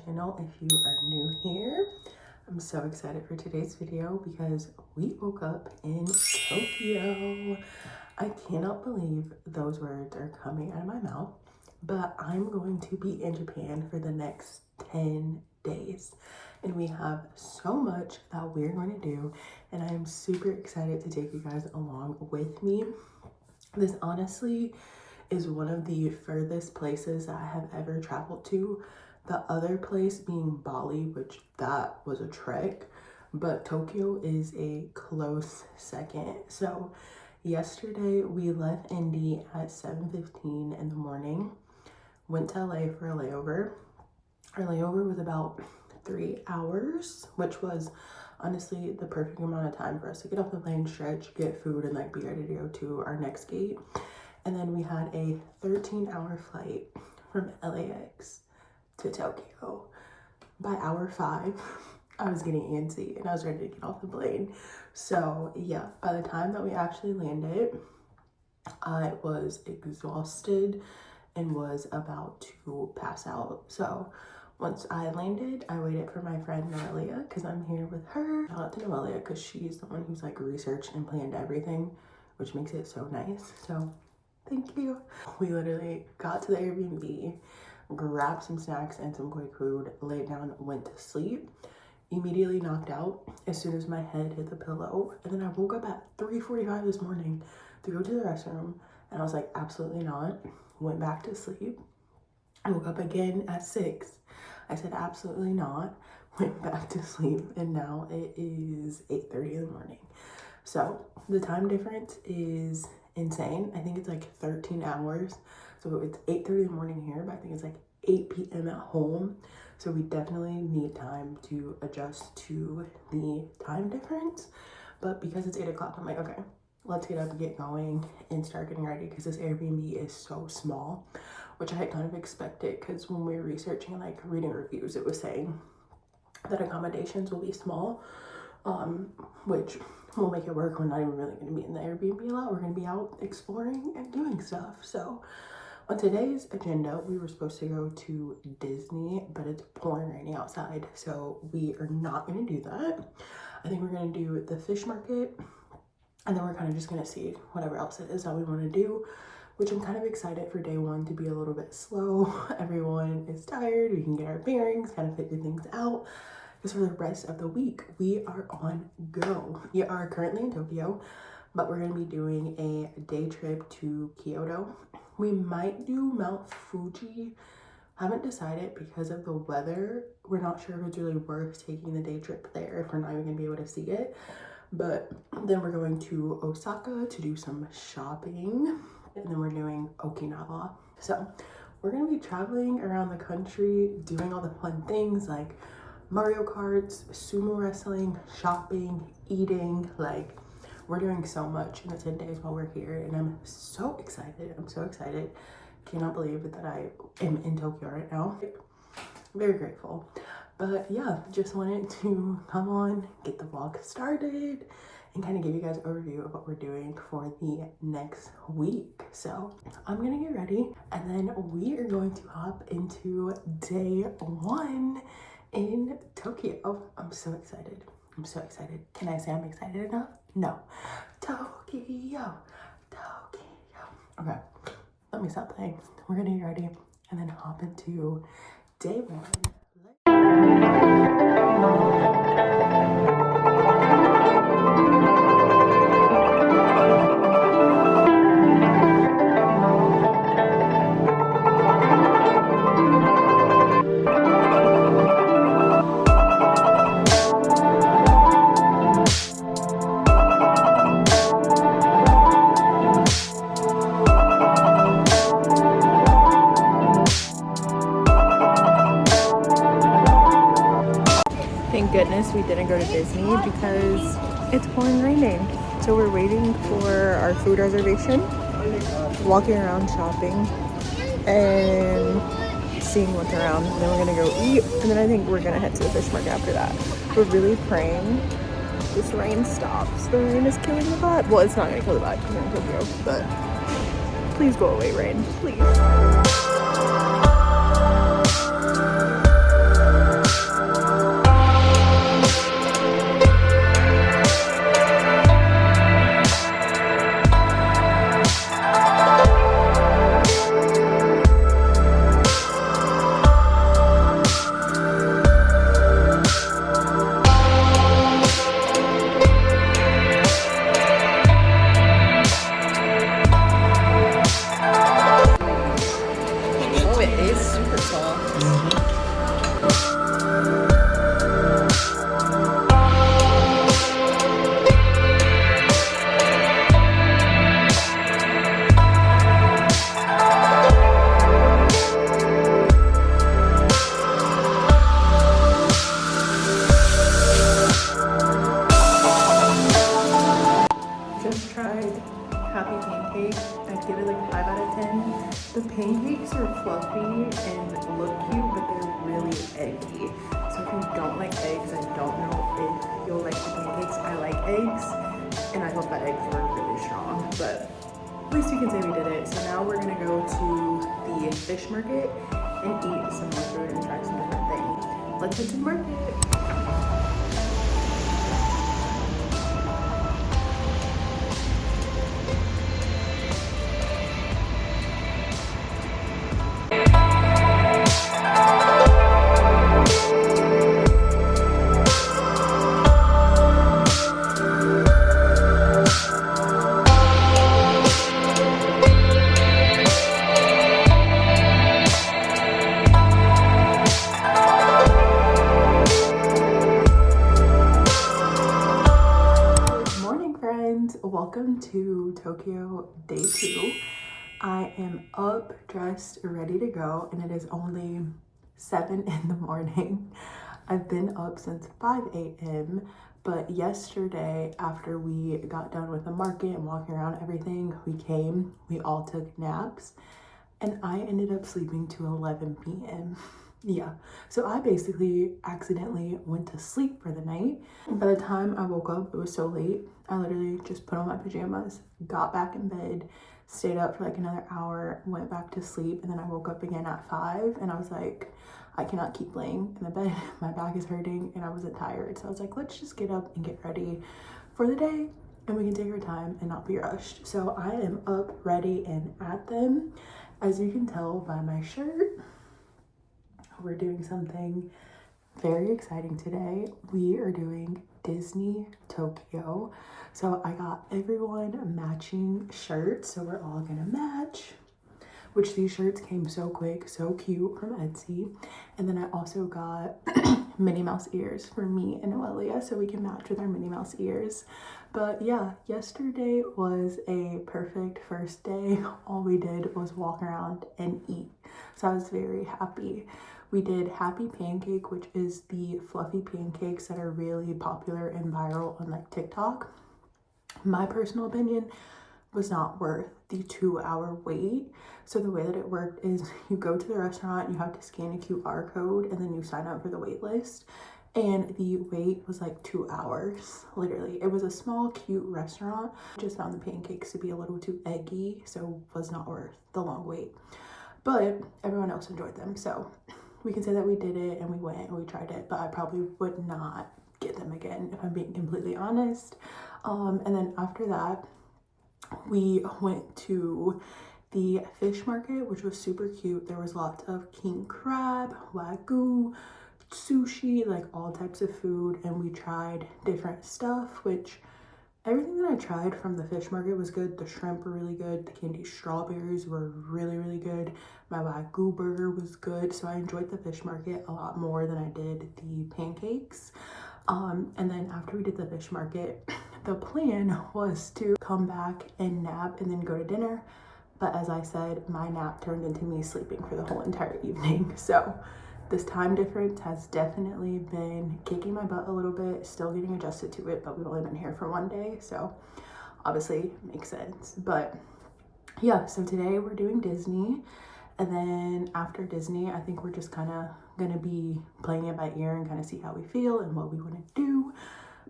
channel if you are new here. I'm so excited for today's video because we woke up in Tokyo. I cannot believe those words are coming out of my mouth, but I'm going to be in Japan for the next 10 days. And we have so much that we're going to do, and I am super excited to take you guys along with me. This honestly is one of the furthest places I have ever traveled to. The other place being Bali, which that was a trek, but Tokyo is a close second. So yesterday we left Indy at 7:15 in the morning, went to LA for a layover. Our layover was about 3 hours, which was honestly the perfect amount of time for us to get off the plane, stretch, get food, and like be ready to go to our next gate. And then we had a 13-hour flight from LAX to Tokyo. By hour 5, I was getting antsy and I was ready to get off the plane. So yeah, by the time that we actually landed, I was exhausted and was about to pass out. So once I landed, I waited for my friend Noelia because I'm here with her. Shout out to Noelia because she's the one who's like researched and planned everything, which makes it so nice. So thank you. We literally got to the Airbnb, grabbed some snacks and some quick food, laid down, went to sleep, immediately knocked out as soon as my head hit the pillow. And then I woke up at 3:45 this morning to go to the restroom, and I was like, absolutely not. Went back to sleep. I woke up again at 6. I said, absolutely not. Went back to sleep, and now it is 8:30 in the morning. So the time difference is insane. I think it's like 13 hours. So it's 8:30 in the morning here, but I think it's like 8 p.m. at home. So we definitely need time to adjust to the time difference. But because it's 8 o'clock, I'm like, okay, let's get up and get going and start getting ready because this Airbnb is so small, which I had kind of expected because when we were researching and like reading reviews, it was saying that accommodations will be small, which will make it work. We're not even really going to be in the Airbnb a lot. We're going to be out exploring and doing stuff. So on today's agenda, we were supposed to go to Disney, but it's pouring raining outside, so we are not going to do that. I think we're going to do the fish market, and then we're kind of just going to see whatever else it is that we want to do, which I'm kind of excited for day one to be a little bit slow. Everyone is tired. We can get our bearings, kind of figure things out. Because for the rest of the week, we are on go. We are currently in Tokyo, but we're going to be doing a day trip to Kyoto. We might do Mount Fuji. Haven't decided because of the weather. We're not sure if it's really worth taking the day trip there if we're not even going to be able to see it. But then we're going to Osaka to do some shopping. And then we're doing Okinawa. So we're going to be traveling around the country, doing all the fun things like Mario Karts, sumo wrestling, shopping, eating. Like, we're doing so much in the 10 days while we're here, and I'm so excited. I'm so excited. Cannot believe that I am in Tokyo right now. Very grateful. But yeah, just wanted to come on, get the vlog started, and kind of give you guys an overview of what we're doing for the next week. So I'm gonna get ready, and then we are going to hop into day 1 in Tokyo. I'm so excited. I'm so excited. Can I say I'm excited enough? No. Tokyo. Okay, let me stop playing. We're gonna get ready and then hop into day 1. Thank goodness we didn't go to Disney because it's pouring raining. So we're waiting for our food reservation, walking around shopping and seeing what's around. And then we're gonna go eat, and then I think we're gonna head to the fish market after that. We're really praying this rain stops. The rain is killing the vibe. Well, it's not gonna kill the vibe because we're in Tokyo, but. 「 Please go away, rain, please. The pancakes are fluffy and look cute, but they're really eggy. So if you don't like eggs, I don't know if you'll like the pancakes. I like eggs, and I thought the eggs were really strong, but at least you can say we did it. So now we're gonna go to the fish market and eat some more food and try some different things. Let's head to the market. Welcome to Tokyo day 2. I am up, dressed, ready to go, and it is only 7 in the morning. I've been up since 5 a.m. but yesterday after we got done with the market and walking around everything, we all took naps, and I ended up sleeping to 11 p.m. Yeah, so I basically accidentally went to sleep for the night. By the time I woke up, it was so late. I literally just put on my pajamas, got back in bed, stayed up for like another hour, went back to sleep, and then I woke up again at 5, and I was like, I cannot keep laying in the bed. My back is hurting, and I wasn't tired. So I was like, let's just get up and get ready for the day, and we can take our time and not be rushed. So I am up, ready, and at them. As you can tell by my shirt, we're doing something very exciting today. We are doing Disney Tokyo. So I got everyone matching shirts, so we're all gonna match, which these shirts came so quick, so cute, from Etsy. And then I also got Minnie Mouse ears for me and Noelia, so we can match with our Minnie Mouse ears. But yeah, yesterday was a perfect first day. All we did was walk around and eat, so I was very happy. We did Happy Pancake, which is the fluffy pancakes that are really popular and viral on like TikTok. My personal opinion was not worth the 2-hour wait. So the way that it worked is you go to the restaurant, you have to scan a QR code, and then you sign up for the wait list. And the wait was like 2 hours, literally. It was a small, cute restaurant. Just found the pancakes to be a little too eggy, so was not worth the long wait. But everyone else enjoyed them, so we can say that we did it and we went and we tried it, but I probably would not get them again if I'm being completely honest. And then after that, we went to the fish market, which was super cute. There was lots of king crab, wagyu, sushi, like all types of food, and we tried different stuff, which everything that I tried from the fish market was good. The shrimp were really good. The candied strawberries were really, really good. My wagyu burger was good. So I enjoyed the fish market a lot more than I did the pancakes. And then after we did the fish market, the plan was to come back and nap and then go to dinner. But as I said, my nap turned into me sleeping for the whole entire evening. So this time difference has definitely been kicking my butt a little bit, still getting adjusted to it, but we've only been here for 1 day, so obviously makes sense. But yeah, so today we're doing Disney, and then after Disney, I think we're just kind of gonna be playing it by ear and kind of see how we feel and what we want to do.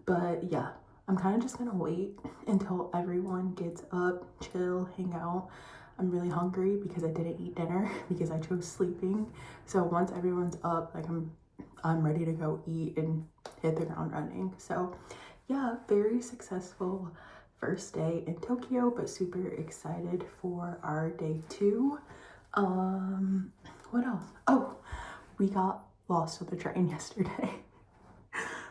But yeah, I'm kind of just gonna wait until everyone gets up, chill, hang out. I'm really hungry because I didn't eat dinner because I chose sleeping. So once everyone's up, like I'm ready to go eat and hit the ground running. So yeah, very successful first day in Tokyo, but super excited for our day 2. What else? Oh, we got lost on the train yesterday.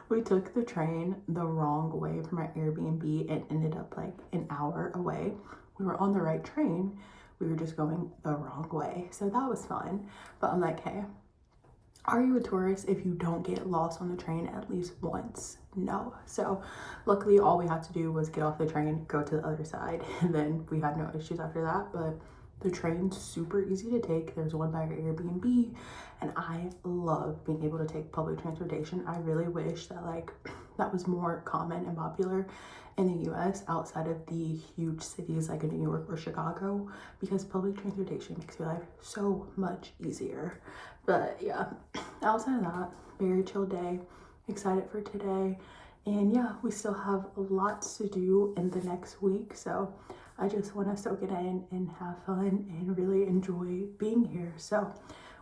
We took the train the wrong way from our Airbnb and ended up like an hour away. We were on the right train, we were just going the wrong way. So that was fun. But I'm like, hey, are you a tourist if you don't get lost on the train at least once? No. So luckily all we had to do was get off the train, go to the other side, and then we had no issues after that. But the train's super easy to take. There's one by our Airbnb, and I love being able to take public transportation. I really wish that like that was more common and popular in the US outside of the huge cities like in New York or Chicago, because public transportation makes your life so much easier. But yeah, outside of that, very chill day, excited for today. And yeah, we still have lots to do in the next week, so I just want to soak it in and have fun and really enjoy being here. So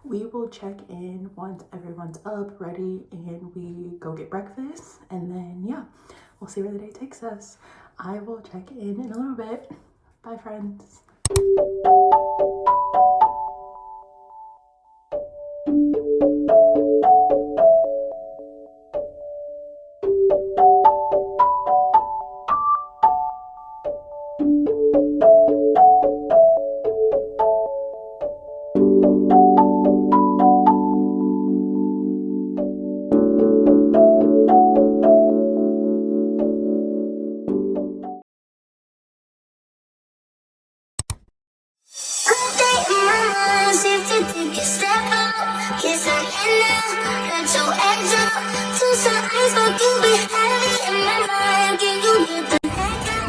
we will check in once everyone's up, ready, and we go get breakfast. And then, yeah, we'll see where the day takes us. I will check in a little bit. Bye, friends.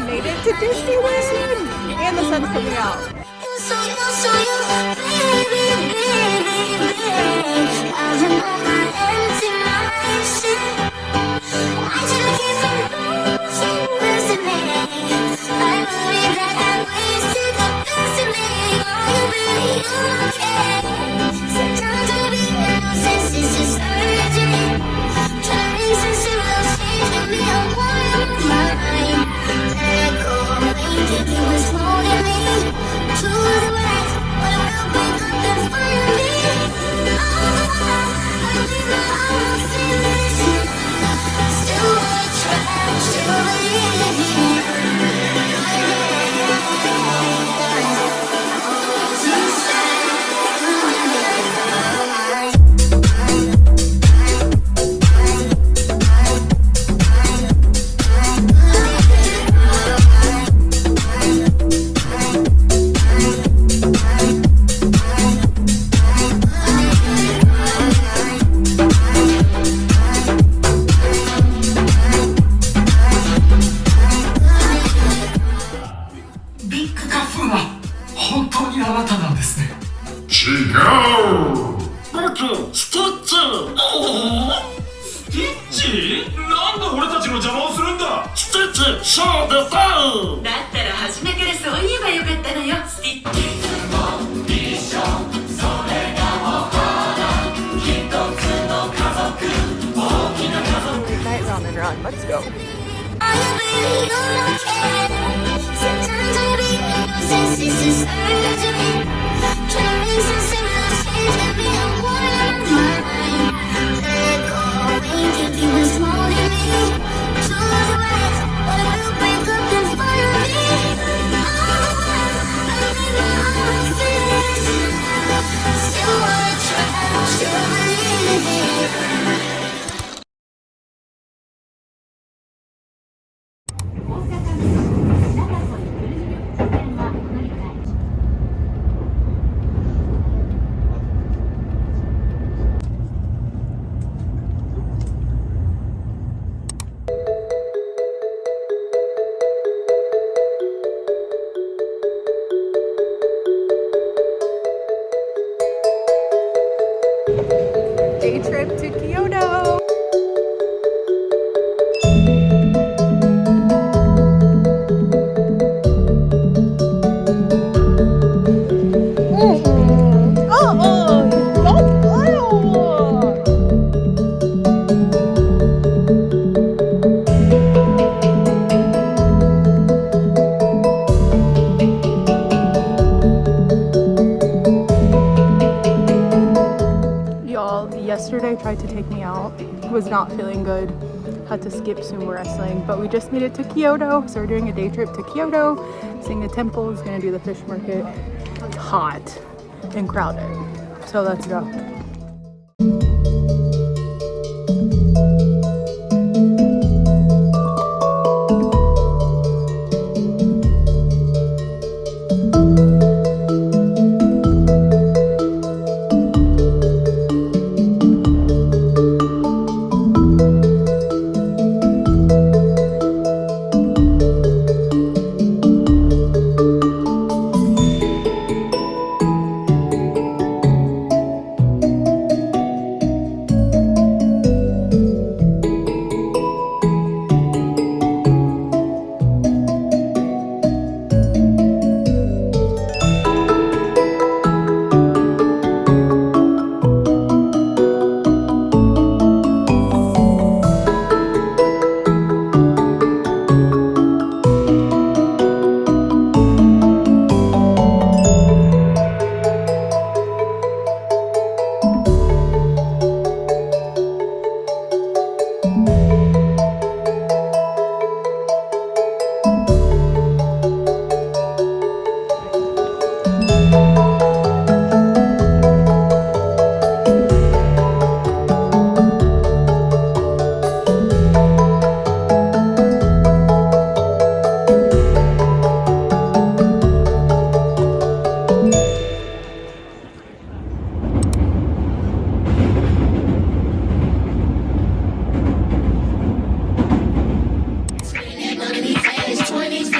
Made it to Disneyland! And the sun's coming out. Ramen Run, let's go. Day trip to Kyoto. Yesterday tried to take me out, was not feeling good, had to skip sumo wrestling, but we just made it to Kyoto, so we're doing a day trip to Kyoto, seeing the temples, gonna do the fish market. Hot and crowded, so let's go.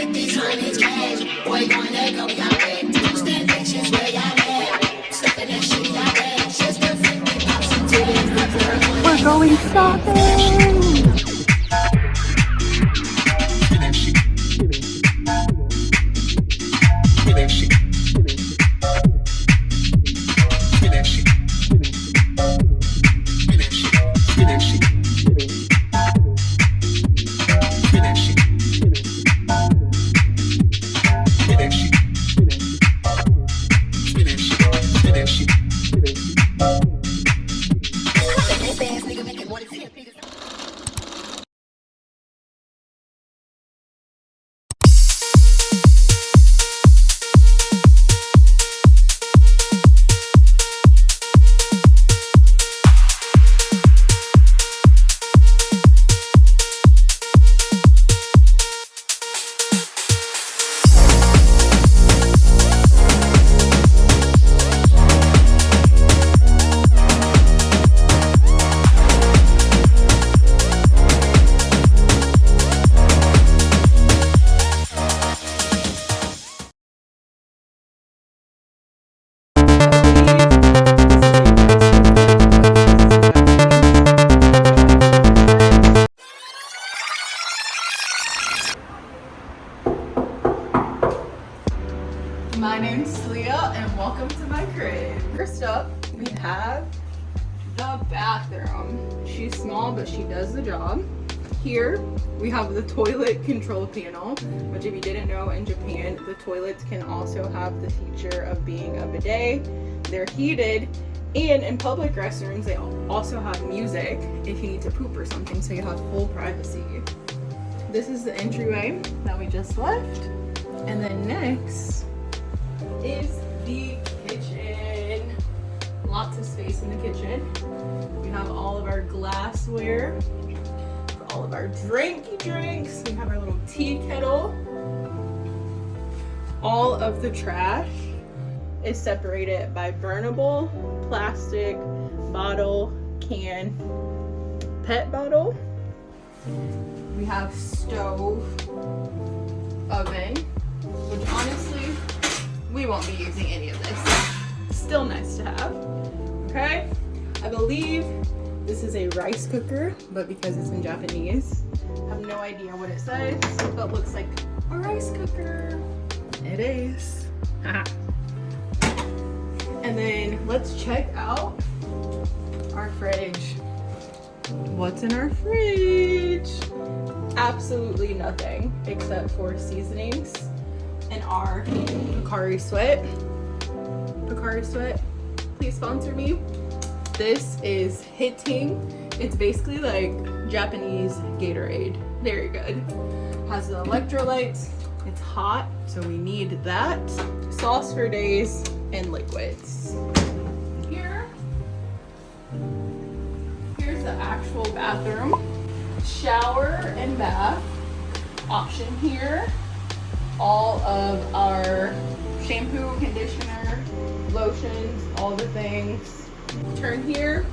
with these honeys cash. Boy, gonna go, y'all red. Constant pictures where y'all at. Stuffing that shit, y'all red. Just a 50 pops and titties. We're going shopping. My name's Leah and welcome to my crib. First up, we have the bathroom. She's small, but she does the job. Here, we have the toilet control panel, which if you didn't know, in Japan, the toilets can also have the feature of being a bidet. They're heated, and in public restrooms, they also have music if you need to poop or something, so you have full privacy. This is the entryway that we just left. And then next is the kitchen. Lots of space in the kitchen. We have all of our glassware, for all of our drinks. We have our little tea kettle. All of the trash is separated by burnable, plastic, bottle, can, pet bottle. We have stove, oven, which honestly, we won't be using any of this. Still nice to have. Okay, I believe this is a rice cooker, but because it's in Japanese, I have no idea what it says, but looks like a rice cooker. It is. And then let's check out our fridge. What's in our fridge? Absolutely nothing except for seasonings and our Pocari Sweat. Pocari Sweat, please sponsor me. This is hitting. It's basically like Japanese Gatorade. Very good. Has the electrolytes. It's hot, so we need that. Sauce for days and liquids. Here's the actual bathroom. Shower and bath option here. All of our shampoo, conditioner, lotions, all the things. Turn here.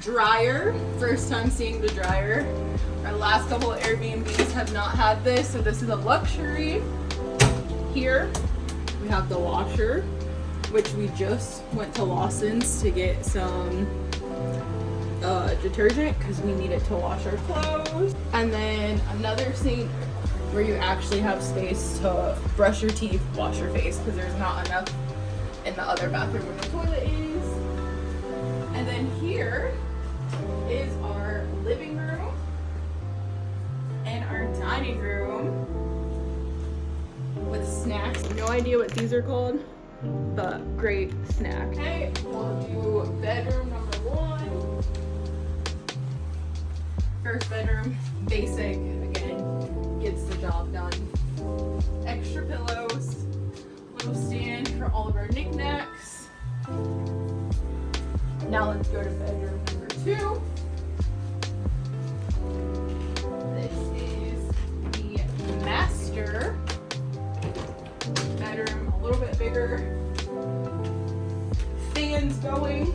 Dryer. First time seeing the dryer. Our last couple of Airbnbs have not had this, so this is a luxury. Here we have the washer, which we just went to LAWSONS to get some detergent because we need it to wash our clothes. And then another sink where you actually have space to brush your teeth, wash your face, because there's not enough in the other bathroom where the toilet is. And then here is our living room and our dining room with snacks. No idea what these are called, but great snack. Okay, we'll do bedroom number 1. First bedroom, basic, again, gets the job done. Extra pillows, little stand for all of our knickknacks. Now let's go to bedroom number 2. This is the master bedroom, a little bit bigger. Fans going,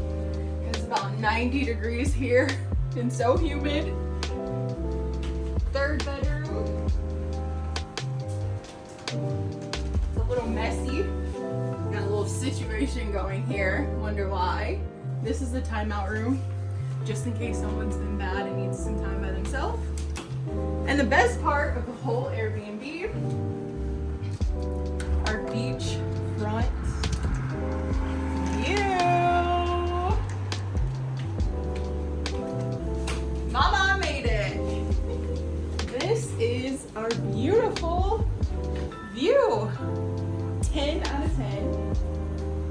it's about 90 degrees here and so humid. Third bedroom. little messy. Got a little situation going here. Wonder why. This is the timeout room, just in case someone's been bad and needs some time by themselves. And the best part of the whole Airbnb, our beach front view. Mama made it. This is our beautiful view. 10 out of 10.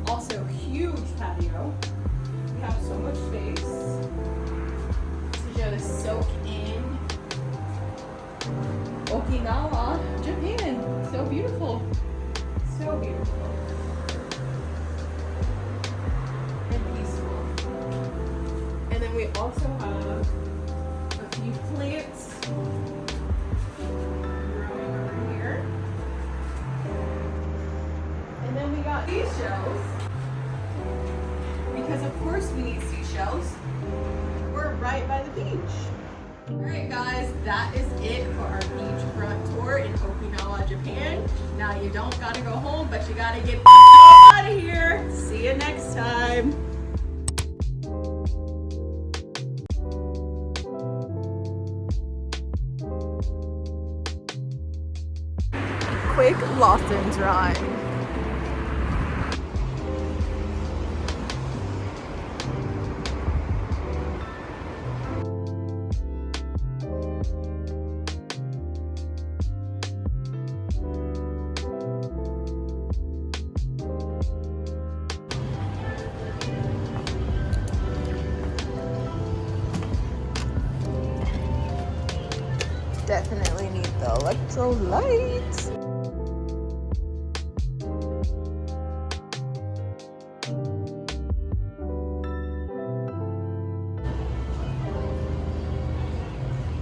Also huge patio. We have so much space to just soak in Okinawa, Japan. So beautiful. So beautiful. And peaceful. And then we also have a few plants growing over here. And then we got seashells. Because of course we need seashells. We're right by the beach. Alright guys, that is it for our beachfront tour in Okinawa, Japan. Now you don't gotta go home, but you gotta get out of here. See you next time. Quick LAWSONS run. Definitely need the electrolytes.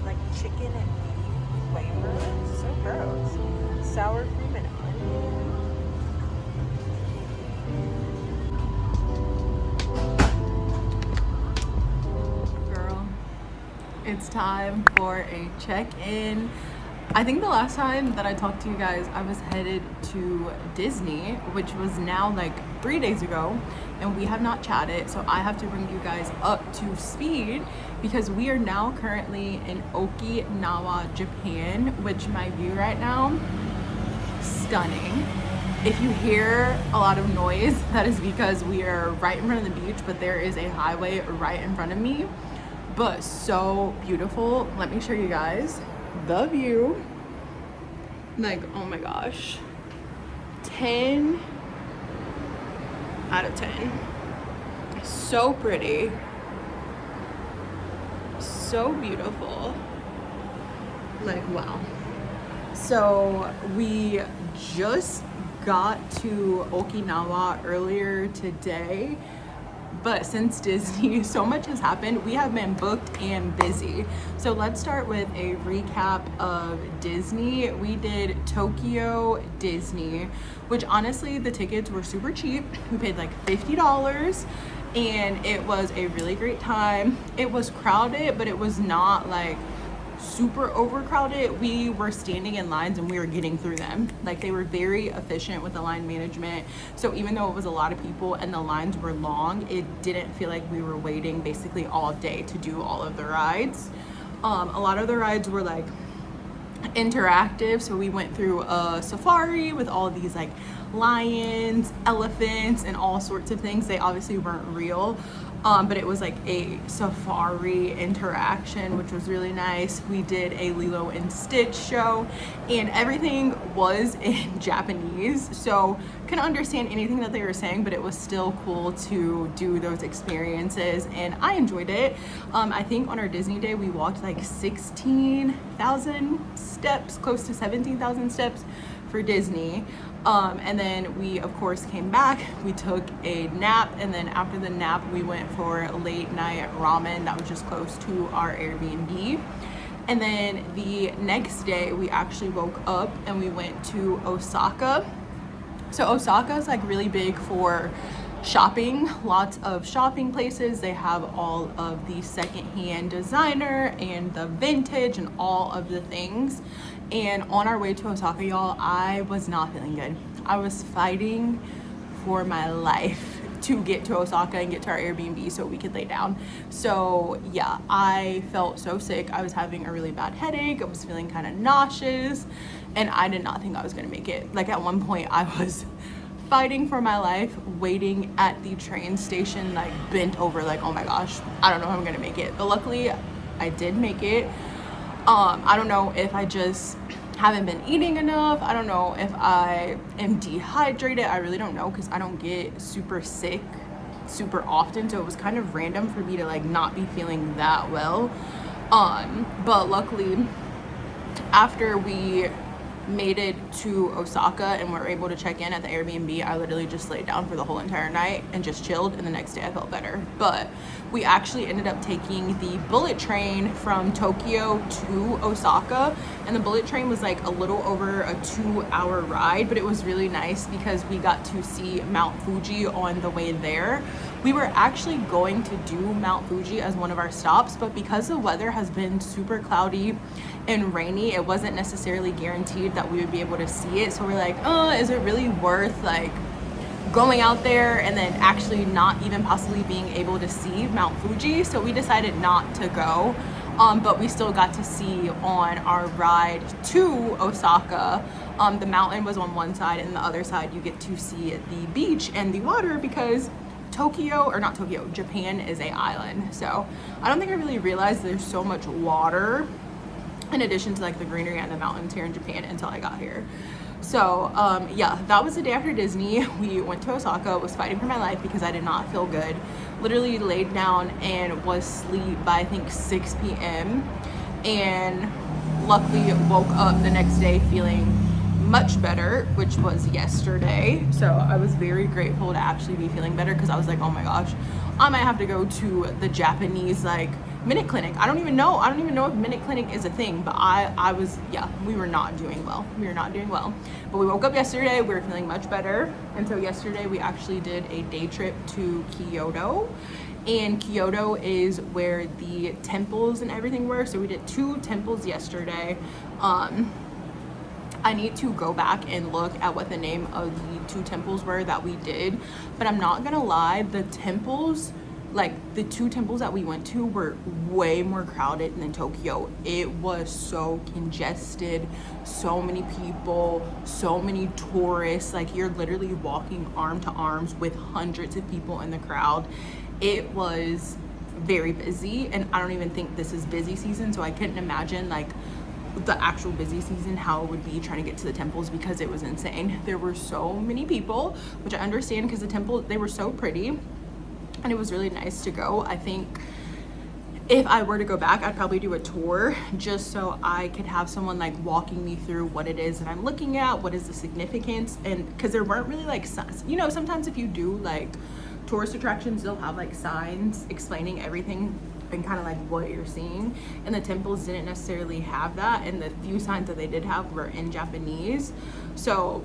Like chicken and beef flavor. So gross. Sour cream and onion. Girl, it's time for a check-in. I think the last time that I talked to you guys, I was headed to Disney, which was now like 3 days ago, and we have not chatted, so I have to bring you guys up to speed because we are now currently in Okinawa, Japan, which my view right now, stunning. If you hear a lot of noise, that is because we are right in front of the beach, but there is a highway right in front of me. But so beautiful. Let me show you guys the view. Like, oh my gosh, 10 out of 10. So pretty, so beautiful. Like, wow. So we just got to Okinawa earlier today, but since Disney, so much has happened. We have been booked and busy. So let's start with a recap of Disney. We did Tokyo Disney, which honestly, the tickets were super cheap. We paid like $50 and it was a really great time. It was crowded, but it was not like super overcrowded. We were standing in lines and we were getting through them. Like, they were very efficient with the line management. So even though it was a lot of people and the lines were long, it didn't feel like we were waiting basically all day to do all of the rides. A lot of the rides were like interactive. So we went through a safari with all of these like lions, elephants, and all sorts of things. They obviously weren't real. But it was like a safari interaction, which was really nice. We did a Lilo and Stitch show, and everything was in Japanese, so couldn't understand anything that they were saying, but it was still cool to do those experiences, and I enjoyed it. I think on our Disney day, we walked like 16,000 steps, close to 17,000 steps for Disney. And then we of course came back, we took a nap, and then after the nap we went for a late night ramen that was just close to our Airbnb. And then the next day we actually woke up and we went to Osaka. So Osaka is like really big for shopping, lots of shopping places. They have all of the secondhand designer and the vintage and all of the things. And on our way to Osaka, y'all, I was not feeling good. I was fighting for my life to get to Osaka and get to our Airbnb so we could lay down. So yeah, I felt so sick. I was having a really bad headache. I was feeling kind of nauseous, and I did not think I was gonna make it. Like at one point I was fighting for my life, waiting at the train station, like bent over, like, oh my gosh, I don't know how I'm gonna make it. But luckily I did make it. I don't know if I just haven't been eating enough. I don't know if I am dehydrated. I really don't know, because I don't get super sick super often, so it was kind of random for me to like not be feeling that well. But luckily, after we made it to Osaka and were able to check in at the Airbnb, I literally just laid down for the whole entire night and just chilled, and the next day I felt better. But we actually ended up taking the bullet train from Tokyo to Osaka, and the bullet train was like a little over a 2-hour ride, but it was really nice because we got to see Mount Fuji on the way there. We were actually going to do Mount Fuji as one of our stops, but because the weather has been super cloudy and rainy, it wasn't necessarily guaranteed that we would be able to see it. So we're like, is it really worth like going out there and then actually not even possibly being able to see Mount Fuji? So we decided not to go. But we still got to see on our ride to Osaka. The mountain was on one side, and the other side you get to see the beach and the water, because Japan is an island. So I don't think I really realized there's so much water in addition to like the greenery and the mountains here in Japan until I got here. So yeah, that was the day after Disney. We went to Osaka, was fighting for my life because I did not feel good. Literally laid down and was asleep by I think 6 p.m. and luckily woke up the next day feeling much better, which was yesterday. So I was very grateful to actually be feeling better, because I was like, oh my gosh, I might have to go to the Japanese like minute clinic. I don't even know if minute clinic is a thing, but I was, yeah, we were not doing well. But we woke up yesterday, we were feeling much better. And so yesterday we actually did a day trip to Kyoto, and Kyoto is where the temples and everything were. So we did 2 temples yesterday. I need to go back and look at what the name of the 2 temples were that we did, but I'm not gonna lie, the temples, like the 2 temples that we went to, were way more crowded than Tokyo. It was so congested, so many people, so many tourists. Like you're literally walking arm to arms with hundreds of people in the crowd. It was very busy, and I don't even think this is busy season, so I couldn't imagine like the actual busy season how it would be trying to get to the temples, because it was insane. There were so many people, which I understand because the temples, they were so pretty and it was really nice to go. I think if I were to go back, I'd probably do a tour just so I could have someone like walking me through what it is that I'm looking at, what is the significance, and because there weren't really like signs. You know, sometimes if you do like tourist attractions, they'll have like signs explaining everything and kind of like what you're seeing, and the temples didn't necessarily have that, and the few signs that they did have were in Japanese. So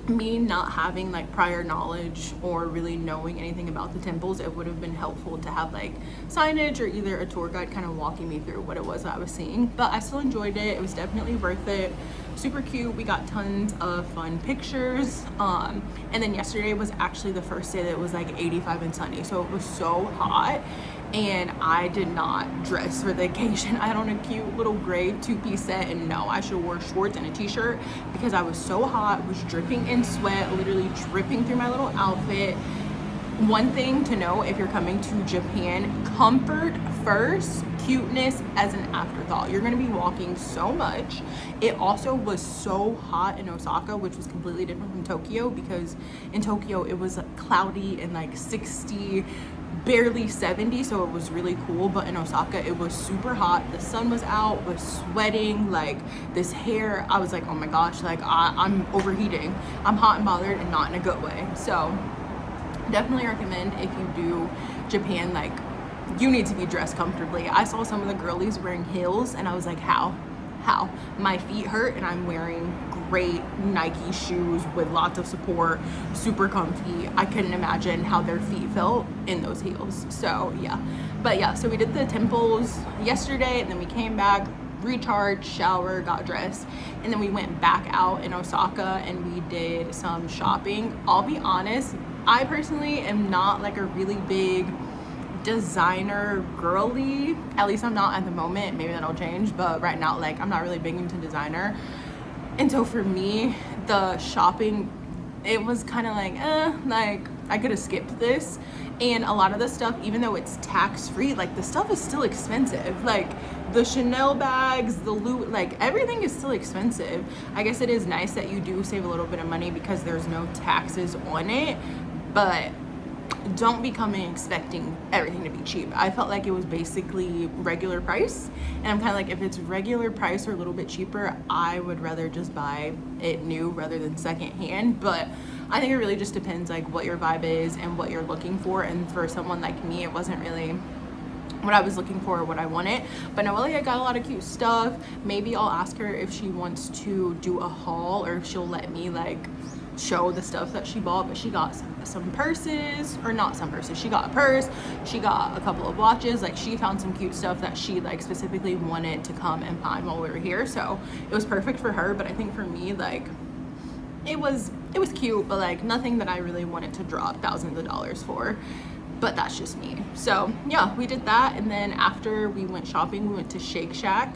me not having like prior knowledge or really knowing anything about the temples, it would have been helpful to have like signage or either a tour guide kind of walking me through what it was that I was seeing. But I still enjoyed it. It was definitely worth it. Super cute. We got tons of fun pictures. And then yesterday was actually the first day that it was like 85 and sunny, so it was so hot, and I did not dress for the occasion. I had on a cute little gray 2-piece set, and no, I should have wore shorts and a t-shirt because I was so hot, was dripping in sweat, literally dripping through my little outfit. One thing to know if you're coming to Japan, comfort first, cuteness as an afterthought. You're gonna be walking so much. It also was so hot in Osaka, which was completely different from Tokyo, because in Tokyo it was cloudy and like 60, barely 70, so it was really cool. But in Osaka it was super hot, the sun was out, was sweating, like this hair, I was like, oh my gosh, like I'm overheating, I'm hot and bothered, and not in a good way. So definitely recommend, if you do Japan, like you need to be dressed comfortably. I saw some of the girlies wearing heels and I was like, how? My feet hurt and I'm wearing great Nike shoes with lots of support, super comfy. I couldn't imagine how their feet felt in those heels. So yeah, but yeah, so we did the temples yesterday, and then we came back, recharged, shower, got dressed, and then we went back out in Osaka and we did some shopping. I'll be honest, I personally am not like a really big designer girly, at least I'm not at the moment. Maybe that'll change, but right now, like, I'm not really big into designer. And so for me, the shopping, it was kind of like, like I could have skipped this. And a lot of the stuff, even though it's tax-free, like the stuff is still expensive. Like the Chanel bags, the Louis, like everything is still expensive. I guess it is nice that you do save a little bit of money because there's no taxes on it, but don't be coming expecting everything to be cheap. I felt like it was basically regular price, and I'm kind of like, if it's regular price or a little bit cheaper, I would rather just buy it new rather than secondhand. But I think it really just depends like what your vibe is and what you're looking for. And for someone like me, it wasn't really what I was looking for or what I wanted. But Noelia got a lot of cute stuff. Maybe I'll ask her if she wants to do a haul or if she'll let me like show the stuff that she bought. But she got some purses, or not some purses, she got a purse, she got a couple of watches. Like she found some cute stuff that she like specifically wanted to come and find while we were here, so it was perfect for her. But I think for me, like it was cute, but like nothing that I really wanted to drop thousands of dollars for. But that's just me. So yeah, we did that. And then after we went shopping, we went to Shake Shack.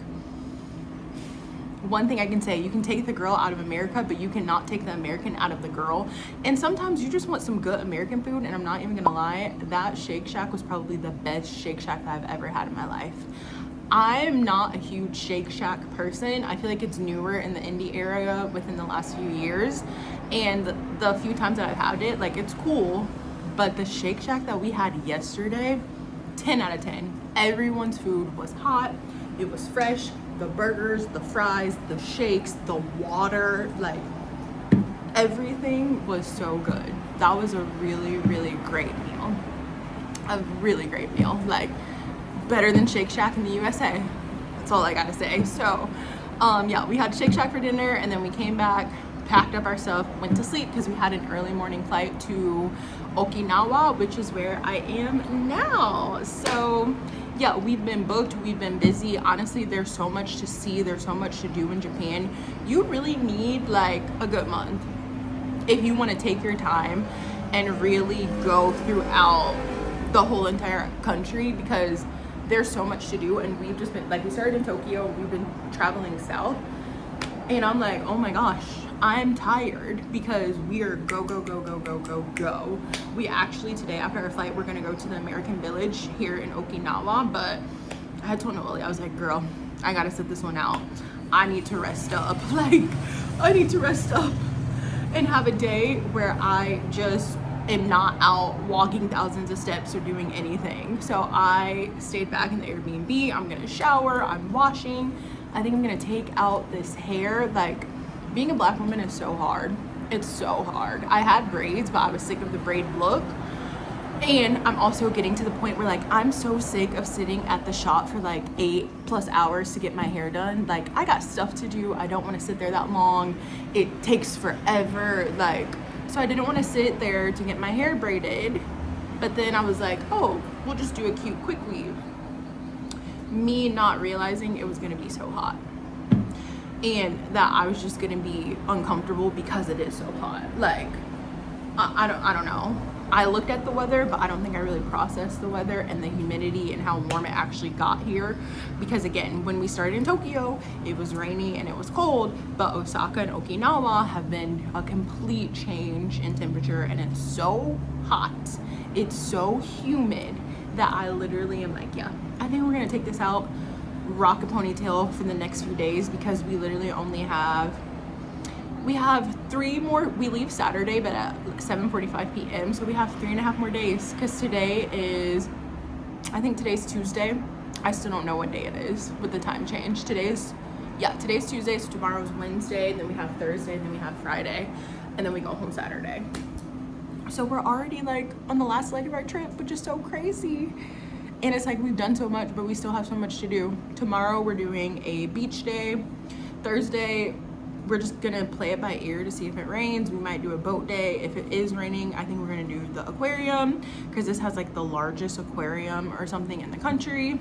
One thing I can say, you can take the girl out of America, but you cannot take the American out of the girl. And sometimes you just want some good American food, and I'm not even gonna lie, that Shake Shack was probably the best Shake Shack that I've ever had in my life. I'm not a huge Shake Shack person. I feel like it's newer in the indie area within the last few years, and the few times that I've had it, like it's cool, but the Shake Shack that we had yesterday, 10 out of 10. Everyone's food was hot, it was fresh. The burgers, the fries, the shakes, the water, like everything was so good. That was a really, really great meal. A really great meal. Like better than Shake Shack in the USA. That's all I gotta say. So yeah, we had Shake Shack for dinner, and then we came back, packed up our stuff, went to sleep because we had an early morning flight to Okinawa, which is where I am now. So yeah, we've been booked, we've been busy. Honestly, there's so much to see, there's so much to do in Japan. You really need like a good month if you want to take your time and really go throughout the whole entire country, because there's so much to do. And we've just been like, we started in Tokyo, we've been traveling south, and I'm like, oh my gosh, I'm tired because we are go, go, go, go, go, go, go. We actually today after our flight, we're gonna go to the American Village here in Okinawa, but I had told Noelia, I was like, girl, I gotta sit this one out. I need to rest up. Like, I need to rest up and have a day where I just am not out walking thousands of steps or doing anything. So I stayed back in the Airbnb. I'm gonna shower, I'm washing. I think I'm gonna take out this hair. Like, being a black woman is so hard. It's so hard. I had braids, but I was sick of the braid look. And I'm also getting to the point where like, I'm so sick of sitting at the shop for like 8+ hours to get my hair done. Like, I got stuff to do. I don't want to sit there that long. It takes forever. Like, so I didn't want to sit there to get my hair braided. But then I was like, oh, we'll just do a cute quick weave. Me not realizing it was gonna be so hot, and that I was just gonna be uncomfortable because it is so hot. Like, I don't know. I looked at the weather, but I don't think I really processed the weather and the humidity and how warm it actually got here. Because again, when we started in Tokyo, it was rainy and it was cold, but Osaka and Okinawa have been a complete change in temperature, and it's so hot, it's so humid that I literally am like, yeah, I think we're gonna take this out, rock a ponytail for the next few days, because we literally only have, we have 3 more, we leave Saturday, but at 7:45 p.m. So we have 3.5 more days, because today is, I think today's Tuesday. I still don't know what day it is with the time change. Today's Tuesday, so tomorrow's Wednesday, then we have Thursday, then we have Friday, and then we go home Saturday. So we're already like on the last leg of our trip, which is so crazy. And it's like, we've done so much, but we still have so much to do. Tomorrow we're doing a beach day. Thursday, we're just gonna play it by ear to see if it rains. We might do a boat day. If it is raining, I think we're gonna do the aquarium, because this has like the largest aquarium or something in the country.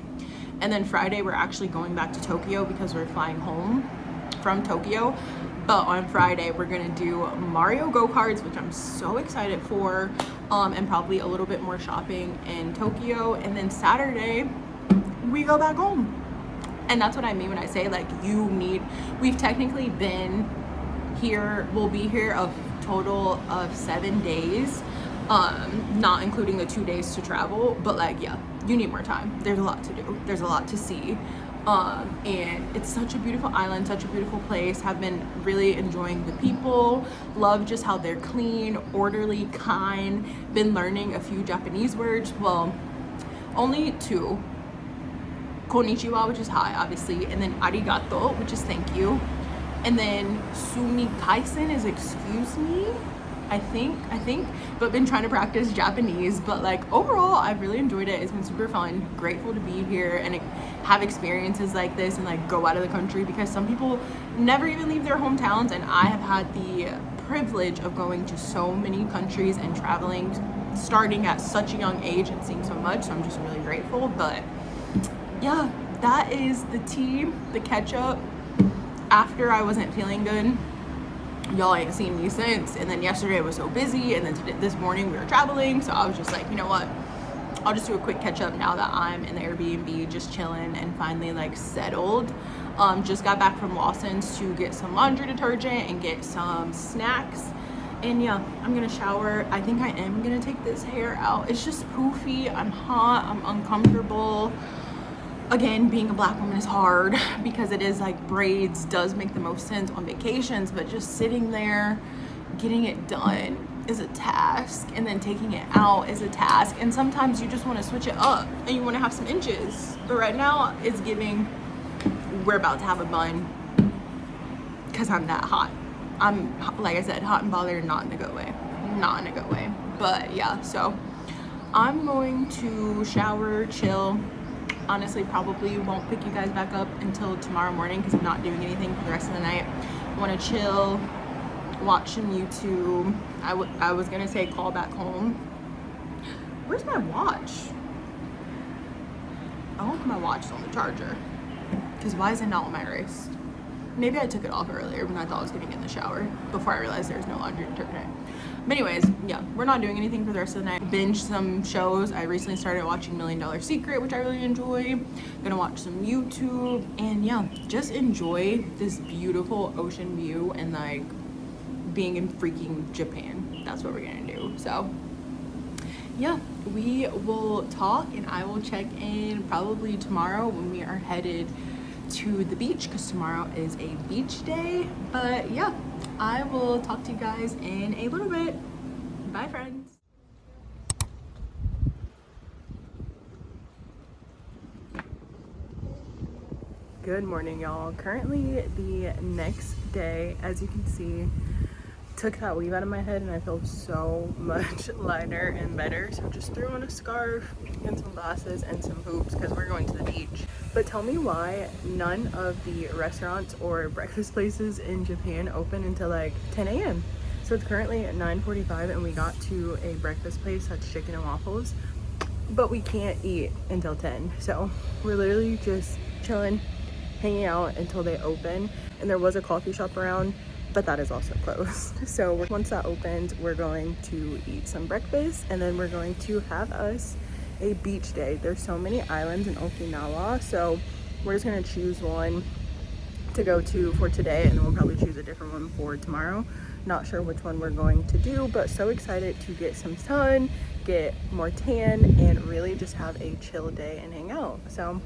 And then Friday, we're actually going back to Tokyo because we're flying home from Tokyo. But on Friday, we're gonna do Mario go-karts, which I'm so excited for, and probably a little bit more shopping in Tokyo. And then Saturday, we go back home. And that's what I mean when I say, like, we've technically been here, we'll be here a total of 7 days, not including the 2 days to travel. But like, yeah, you need more time. There's a lot to do. There's a lot to see. And it's such a beautiful island, such a beautiful place. Have been really enjoying the people, love just how they're clean, orderly, kind. Been learning a few Japanese words, well, only 2. Konnichiwa, which is hi, obviously, and then arigato, which is thank you, and then sumikaisen is excuse me, I think, but been trying to practice Japanese. But like, overall, I've really enjoyed it. It's been super fun, grateful to be here and have experiences like this and like go out of the country, because some people never even leave their hometowns, and I have had the privilege of going to so many countries and traveling starting at such a young age and seeing so much. So I'm just really grateful. But yeah, that is the tea, the ketchup. After I wasn't feeling good, y'all ain't seen me since. And then yesterday I was so busy, and then this morning we were traveling, so I was just like, you know what, I'll just do a quick catch up now that I'm in the Airbnb, just chilling and finally like settled. Just got back from LAWSONS to get some laundry detergent and get some snacks. And yeah, I'm gonna shower. I think I am gonna take this hair out. It's just poofy, I'm hot, I'm uncomfortable. Again, being a black woman is hard, because it is like, braids does make the most sense on vacations, but just sitting there getting it done is a task, and then taking it out is a task. And sometimes you just want to switch it up and you want to have some inches, but right now it's giving we're about to have a bun, because I'm that hot. I'm, like I said, hot and bothered, not in a good way, not in a good way. But yeah, so I'm going to shower, chill. Honestly, probably won't pick you guys back up until tomorrow morning, because I'm not doing anything for the rest of the night. I want to chill, watch some YouTube. I was gonna say call back home. Where's my watch? I hope my watch is on the charger, because why is it not on my wrist? Maybe I took it off earlier when I thought I was getting in the shower, before I realized there's no laundry detergent. But anyways, yeah, we're not doing anything for the rest of the night. Binge some shows. I recently started watching $1 Million Secret, which I really enjoy. Gonna watch some YouTube, and yeah, just enjoy this beautiful ocean view and like being in freaking Japan. That's what we're gonna do. So yeah, we will talk, and I will check in probably tomorrow when we are headed to the beach, because tomorrow is a beach day. But yeah, I will talk to you guys in a little bit. Bye, friends. Good morning, y'all. Currently the next day, as you can see, took that weave out of my head, and I feel so much lighter and better. So just threw on a scarf and some glasses and some hoops, because we're going to the beach. But tell me why none of the restaurants or breakfast places in Japan open until like 10 a.m. So it's currently at 9:45, and we got to a breakfast place that's chicken and waffles, but we can't eat until 10. So we're literally just chilling, hanging out until they open. And there was a coffee shop around, but that is also closed. So once that opens, we're going to eat some breakfast, and then we're going to have us a beach day. There's so many islands in Okinawa, so we're just gonna choose one to go to for today, and then we'll probably choose a different one for tomorrow. Not sure which one we're going to do, but so excited to get some sun, get more tan, and really just have a chill day and hang out. So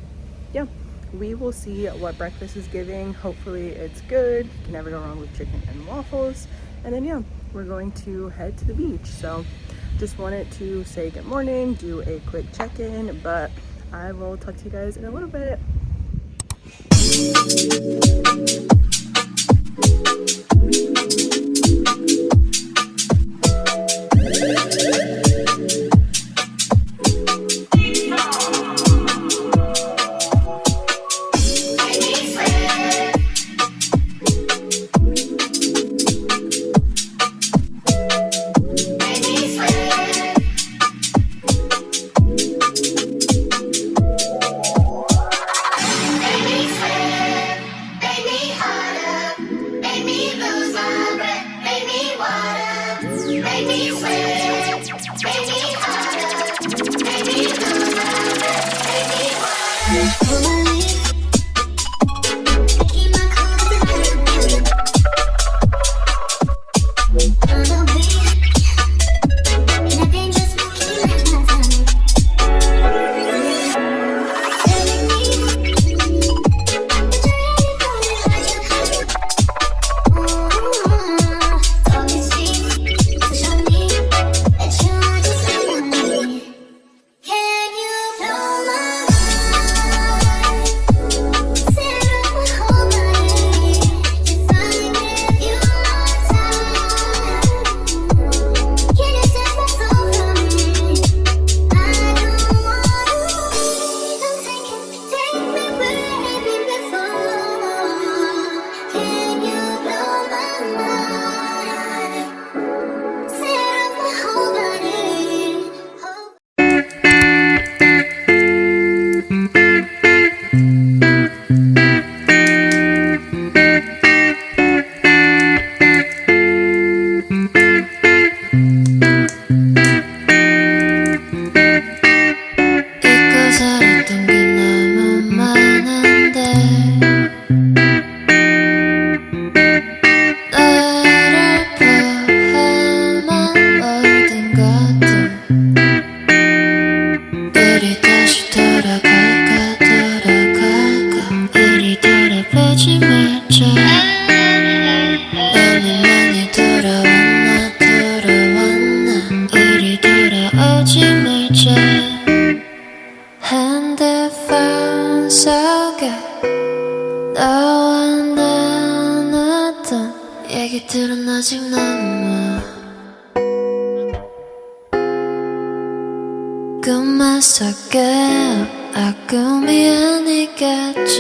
yeah, we will see what breakfast is giving. Hopefully it's good. You can never go wrong with chicken and waffles. And then yeah, we're going to head to the beach. So just wanted to say good morning, do a quick check-in, but I will talk to you guys in a little bit. make me sweat, make me harder, make me harder, make me harder. Keep my cool I'll be in a dangerous monkey like my tummy. Telling me that you're ready for me, hide you, hide you. Talk is cheap, so show me that you are just like me. Can you blow my mind? Set up my whole body. If I give you my time, can you set my soul from me? I don't wanna leave. Don't take me where before. Can you blow my mind? Set up my whole body. 잊고 살았던 게 너무 많은데 나를 포함한 모든 것들 우리 다시 돌아갈까 우리 돌아보지 말자 너는 많이 돌아왔나 우리 돌아오지 말자 핸드폰 속에 너와 나눴던 얘기들은 아직 남아 꿈만 속에 꿈이 아니겠지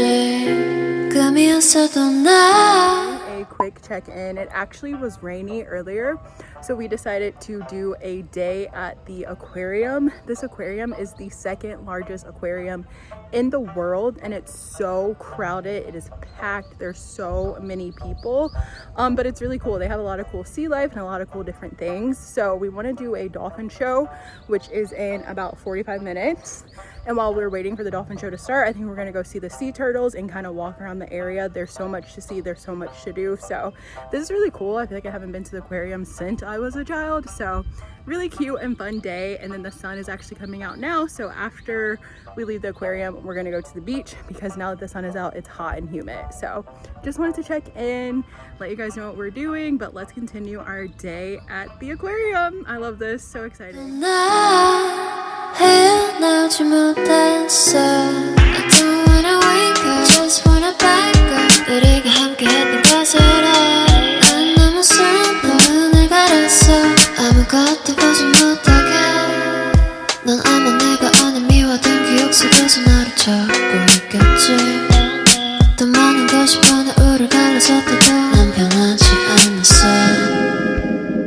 꿈이었어도 나 A quick check-in. It actually was rainy earlier, so we decided to do a day at the aquarium. This aquarium is the second largest aquarium in the world, and it's so crowded. It is packed. There's so many people, but it's really cool. They have a lot of cool sea life and a lot of cool different things. So we want to do a dolphin show, which is in about 45 minutes. And while we're waiting for the dolphin show to start, I think we're gonna go see the sea turtles and kind of walk around the area. There's so much to see, there's so much to do. So this is really cool. I feel like I haven't been to the aquarium since I was a child. So really cute and fun day. And then the sun is actually coming out now. So after we leave the aquarium, we're gonna go to the beach because now that the sun is out, it's hot and humid. So just wanted to check in, let you guys know what we're doing, but let's continue our day at the aquarium. I love this, so exciting. 헤어나오지 못했어 I don't wanna wake up Just wanna back up 우리가 함께했던 것을 난 너무 슬퍼 눈을 가렸어 아무것도 보지 못하게 넌 아마 내가 아는 미워둔 기억 속에서 나를 찾고 있겠지 더 많은 것이 하나를 갈라섰다도 난 변하지 않았어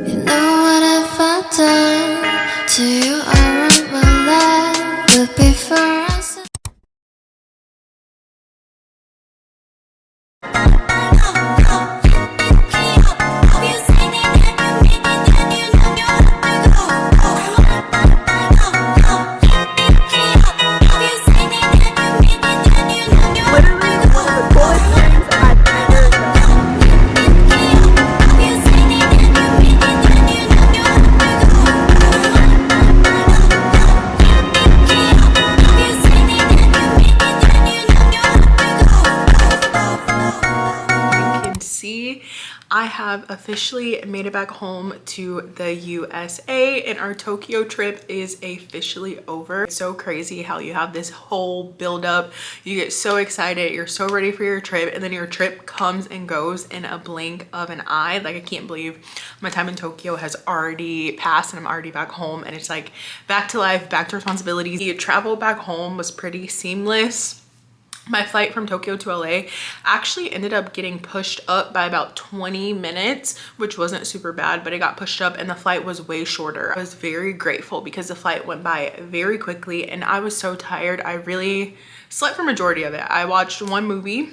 You know what I've done to you all my life But before I said I have officially made it back home to the USA and our Tokyo trip is officially over. It's so crazy how you have this whole build up, you get so excited, you're so ready for your trip, and then your trip comes and goes in a blink of an eye. Like I can't believe my time in Tokyo has already passed and I'm already back home, and it's like back to life, back to responsibilities. The travel back home was pretty seamless. My flight from Tokyo to LA actually ended up getting pushed up by about 20 minutes, which wasn't super bad, but it got pushed up and the flight was way shorter. I was very grateful because the flight went by very quickly and I was so tired. I really slept for majority of it. I watched one movie